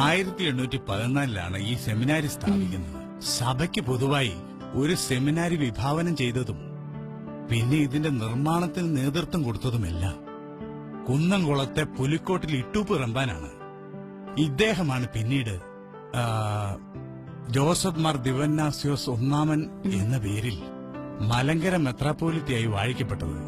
1814 ഈ സെമിനാരി സ്ഥാപിക്കുന്നത്. സഭയ്ക്ക് പൊതുവായി ഒരു സെമിനാരി വിഭാവനം ചെയ്തതും പിന്നെ ഇതിന്റെ നിർമ്മാണത്തിന് നേതൃത്വം കൊടുത്തതുമെല്ലാം കുന്നംകുളത്തെ പുലിക്കോട്ടിൽ ഇട്ടൂപ്പ് റമ്പാനാണ്. ഇദ്ദേഹമാണ് പിന്നീട് ജോസഫ് മാർ ദിവന്നാസ്യോസ് ഒന്നാമൻ എന്ന പേരിൽ മലങ്കര മെത്രാപ്പോലിത്തയായി വാഴിക്കപ്പെട്ടത്.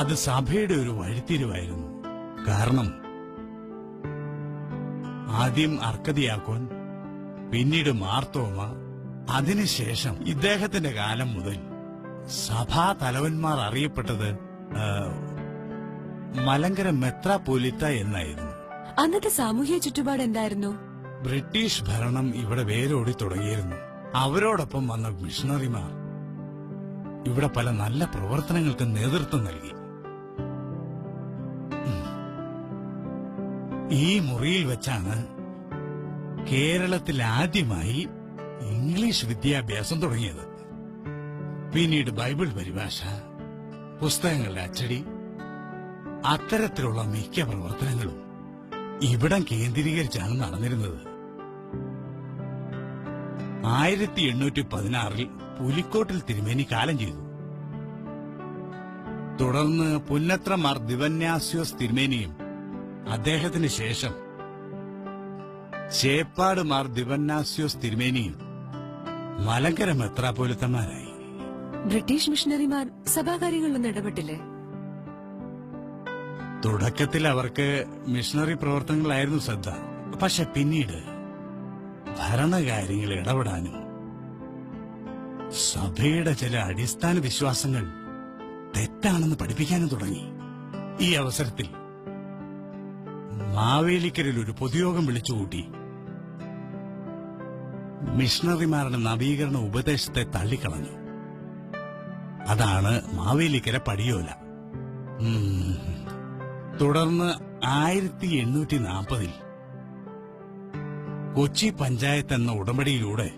അത് സഭയുടെ ഒരു വഴിത്തിരിവായിരുന്നു. കാരണം ആദ്യം അർക്കദിയാക്കോൻ, പിന്നീട് മാർത്തോമ, അതിനുശേഷം ഇദ്ദേഹത്തിന്റെ കാലം മുതൽ സഭാ തലവന്മാർ അറിയപ്പെട്ടത് മലങ്കര മെത്രാപ്പോലിത്ത എന്നായിരുന്നു. അന്നത്തെ സാമൂഹ്യ ചുറ്റുപാട് എന്തായിരുന്നു? ബ്രിട്ടീഷ് ഭരണം ഇവിടെ വേരോടി തുടങ്ങിയിരുന്നു. അവരോടൊപ്പം വന്ന മിഷണറിമാർ ഇവിടെ പല നല്ല പ്രവർത്തനങ്ങൾക്ക് നേതൃത്വം നൽകി. ഈ മുറിയിൽ വെച്ചാണ് കേരളത്തിൽ ആദ്യമായി ഇംഗ്ലീഷ് വിദ്യാഭ്യാസം തുടങ്ങിയത്. പിന്നീട് ബൈബിൾ പരിഭാഷ, പുസ്തകങ്ങളുടെ അച്ചടി, അത്തരത്തിലുള്ള മിക്ക പ്രവർത്തനങ്ങളും ഇവിടം കേന്ദ്രീകരിച്ചാണ് നടന്നിരുന്നത്. 1816 പുലിക്കോട്ടിൽ തിരുമേനി കാലം ചെയ്തു. തുടർന്ന് പുന്നത്ര മാർ ദിവന്യാസ്യോസ് തിരുമേനിയും അദ്ദേഹത്തിന് ശേഷം ചേപ്പാട് മാർ ദിവന്നാസ്യോസ് തിരുമേനിയും മലങ്കര മെത്രാപ്പോലിത്തമാരായി. ബ്രിട്ടീഷ് മിഷണറിമാർ സഭാകാര്യങ്ങളിലൊന്നും ഇടപെട്ടില്ലേ? തുടക്കത്തിൽ അവർക്ക് മിഷണറി പ്രവർത്തനങ്ങളായിരുന്നു ശ്രദ്ധ. പക്ഷെ പിന്നീട് ഭരണകാര്യങ്ങളിൽ ഇടപെടാനും സഭയുടെ ചില അടിസ്ഥാന വിശ്വാസങ്ങൾ തെറ്റാണെന്ന് പഠിപ്പിക്കാനും തുടങ്ങി. ഈ അവസരത്തിൽ മാവേലിക്കരയിൽ ഒരു പൊതുയോഗം വിളിച്ചുകൂട്ടി. മിഷണറിമാരുടെ നവീകരണ ഉപദേശത്തെ തള്ളിക്കളഞ്ഞു. അതാണ് മാവേലിക്കര പടിയോല. തുടർന്ന് 1840 കൊച്ചി പഞ്ചായത്ത് എന്ന ഉടമ്പടിയിലൂടെ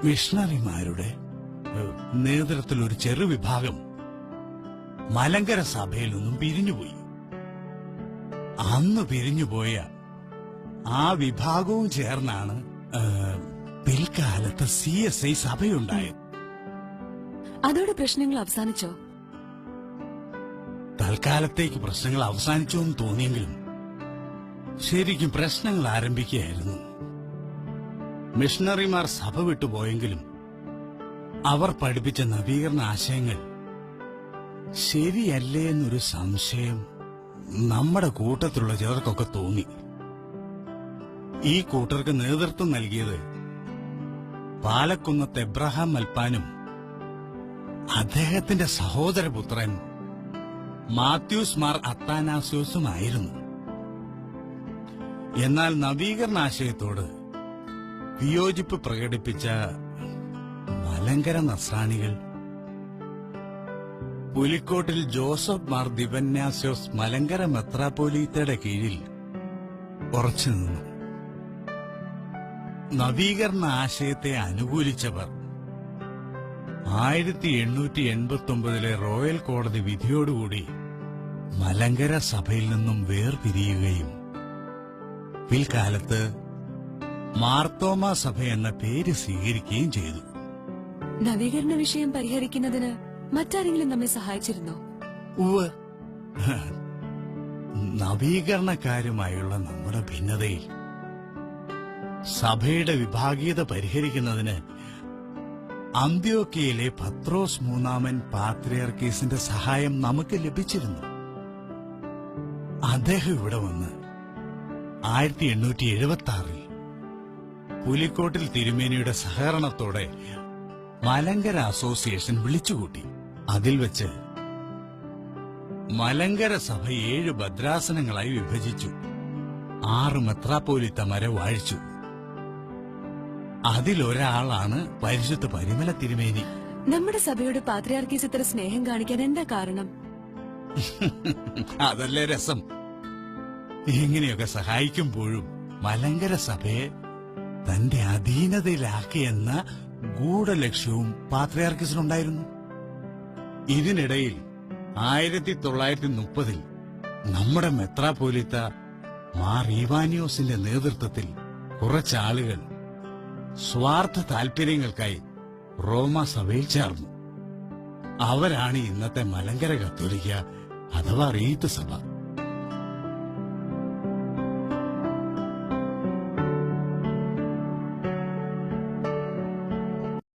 മിഷണറിമാരുടെ നേതൃത്വത്തിൽ ഒരു ചെറുവിഭാഗം മലങ്കര സഭയിൽ നിന്നും പിരിഞ്ഞുപോയി. അന്ന് പിരിഞ്ഞുപോയ ആ വിഭാഗവും ചേർന്നാണ് പിൽക്കാലത്ത് CSI സഭയുണ്ടായത്. അതോടെ പ്രശ്നങ്ങൾ അവസാനിച്ചോ? തൽക്കാലത്തേക്ക് പ്രശ്നങ്ങൾ അവസാനിച്ചു എന്ന് തോന്നിയെങ്കിലും ശരിക്കും പ്രശ്നങ്ങൾ ആരംഭിക്കുകയായിരുന്നു. മിഷണറിമാർ സഭ വിട്ടുപോയെങ്കിലും അവർ പഠിപ്പിച്ച നവീകരണ ആശയങ്ങൾ ശരിയല്ലേ എന്നൊരു സംശയം നമ്മുടെ കൂട്ടത്തിലുള്ള ചിലർക്കൊക്കെ തോന്നി. ഈ കൂട്ടർക്ക് നേതൃത്വം നൽകിയത് പാലക്കുന്നത്ത് എബ്രഹാം മൽപ്പാനും അദ്ദേഹത്തിന്റെ സഹോദരപുത്രൻ മാത്യൂസ് മാർ അത്താനാസ്യോസുമായിരുന്നു. എന്നാൽ നവീകരണ ആശയത്തോട് വിയോജിപ്പ് പ്രകടിപ്പിച്ച മലങ്കര നസ്രാണികൾ പുലിക്കോട്ടിൽ ജോസഫ് മാർ ദിവന്യാസ്യോസ് മലങ്കര മെത്രാപ്പോലീത്തയുടെ കീഴിൽ ഉറച്ചു നിന്നു. നവീകരണ ആശയത്തെ അനുകൂലിച്ചവർ 1889 റോയൽ കോടതി വിധിയോടുകൂടി മലങ്കര സഭയിൽ നിന്നും വേർപിരിയുകയും പിൽക്കാലത്ത് മാർത്തോമ സഭ എന്ന പേര് സ്വീകരിക്കുകയും ചെയ്തു. നവീകരണ വിഷയം പരിഹരിക്കുന്നതിന് മറ്റാരെങ്കിലും നമ്മെ സഹായിച്ചിരുന്നോ? ഉവ്വ്. നവീകരണക്കാരുമായുള്ള നമ്മുടെ ഭിന്നതയിൽ സഭയുടെ വിഭാഗീയത പരിഹരിക്കുന്നതിന് അന്ത്യോക്യയിലെ പത്രോസ് മൂന്നാമൻ പാത്രിയാർക്കീസിന്റെ സഹായം നമുക്ക് ലഭിച്ചിരുന്നു. അദ്ദേഹം ഇവിടെ വന്ന് 1876 പുലിക്കോട്ടിൽ തിരുമേനിയുടെ സഹകരണത്തോടെ മലങ്കര അസോസിയേഷൻ വിളിച്ചുകൂട്ടി. അതിൽ വെച്ച് മലങ്കര സഭ 7 ഭദ്രാസനങ്ങളായി വിഭജിച്ചു. 6 മെത്രാപ്പോലിത്തമാരെ വാഴിച്ചു. അതിലൊരാളാണ് പരിശുദ്ധ പരിമല തിരുമേനി. നമ്മുടെ സഭയുടെ പാത്രിയാർക്കീസ് ഇത്ര സ്നേഹം കാണിക്കാൻ എന്താ കാരണം? അതല്ലേ രസം. ഇങ്ങനെയൊക്കെ സഹായിക്കുമ്പോഴും മലങ്കര സഭയെ തന്റെ അധീനതയിലാക്കിയെന്ന ഗൂഢലക്ഷ്യവും പാത്രിയാർക്കീസിനുണ്ടായിരുന്നു. ഇതിനിടയിൽ 1930 നമ്മുടെ മെത്രാപ്പോലീത്ത മാർ ഈവാനിയോസിന്റെ നേതൃത്വത്തിൽ കുറച്ചാളുകൾ സ്വാർത്ഥ താൽപര്യങ്ങൾക്കായി റോമ സഭയിൽ ചേർന്നു. അവരാണ് ഇന്നത്തെ മലങ്കര കത്തോലിക്ക അഥവാ റീത്ത് സഭ.